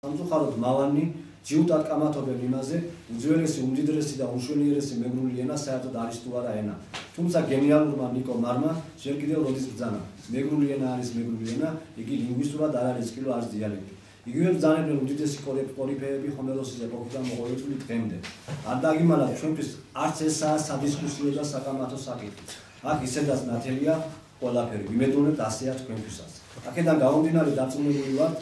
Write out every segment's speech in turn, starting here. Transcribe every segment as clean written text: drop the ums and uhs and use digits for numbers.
სამწუხაროდ მავანი ჯიუტად კამათობენ იმაზე, უძველესი, უმდიდრესი და უმშვენიერესი მეგრული ენა საერთოდ არის თუ არა ენა. თუმცა გენიალურმა ნიკო მარმა ჯერ კიდევ როდის ბრძანა. მეგრული ენა არის მეგრული ენა, იგი ლინგვისტურად არ არის წყილო, არც დიალექტი. იგივე ბრძანებდნენ უდიდესი კორიფეები ჰომეროსის ეპოქიდან მოყოლებული დღემდე. არ დაგიმალავთ ჩვენთვის არც ესაა სადისკუსიო და საკამათო საკითხი. აქ ისედაც ნათელია ყველაფერი. ვიმედოვნებთ ასეა თქვენთვისაც. აქედან გამომდინარე დარწმუნებული ვართ,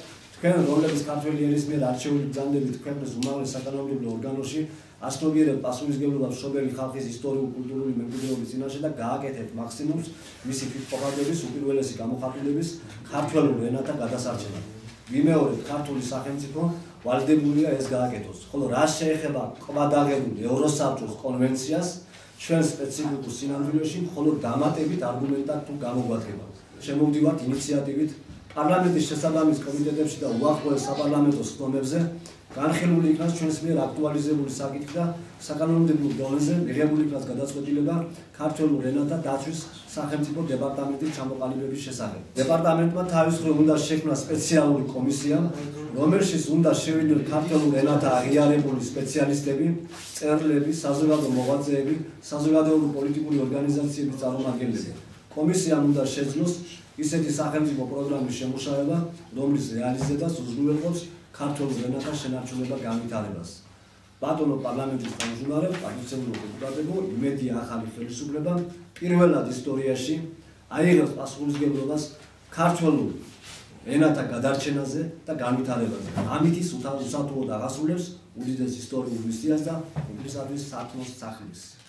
თქვენ რომლებიც ქართველი ენის მიერ არჩეული ბრძანდებით ქვეყნის უმაღლეს საკანონმდებლო ორგანოში ასრულებთ პასუხისმგებლობას მშობელი ხალხის ისტორიულ-კულტურული მემკვიდრეობის წინაშე და გააკეთებთ მაქსიმუმს მისი თვითყოფადობის უპირველესი გამოხატულების ქართველურ ენათა გადასარჩენად. ვიმეორებთ, ქართული სახელმწიფო ვალდებულია ეს გააკეთოს, ხოლო რაც შეეხება კვადაღებულ ევროსაბჭოს კონვენციას, ჩვენ სპეციფიკურ სინამდვილეში მხოლოდ დამატებით არგუმენტად თუ გამოგვადგება. შემოვდივართ ინიციატივით პარლამენტის შესაბამის კომიტეტებში და უახლოეს საპარლამენტო სხდომებზე განხილული იქნას ჩვენს მიერ აქტუალიზებული საკითხი და საკანონმდებლო დონეზე მიღებული იქნას გადაწყვეტილება ქართველურ ენათა დაცვის სახელმწიფო დეპარტამენტის ჩამოყალიბების შესახებ. დეპარტამენტმა თავის მხრივ უნდა შექმნა სპეციალური კომისია, რომელშიც უნდა შევიდნენ ქართველურ ენათა აღიარებული სპეციალისტები, მწერლები, საზოგადო მოღვაწეები, საზოგადოებრივი პოლიტიკური ორგანიზაციების წარმომადგენლები. კომისიამ უნდა შეძლოს ისეთი სახელმწიფო პროგრამის შემუშავება, რომლის რეალიზებას უზრუნველყოფს ქართულ ენათა შენარჩუნება განვითარებას. ბატონო პარლამენტის თავმჯდომარე, პატივცემულო დეპუტატებო, იმედია ახალი ხელისუფლება პირველად ისტორიაში აიღებს პასუხისმგებლობას ქართველურ ენათა გადარჩენაზე და განვითარებაზე. ამით ის უსათუოდ აღასრულებს უდიდეს ისტორიულ მისიას და უფლისათვის სათნოს სახლის.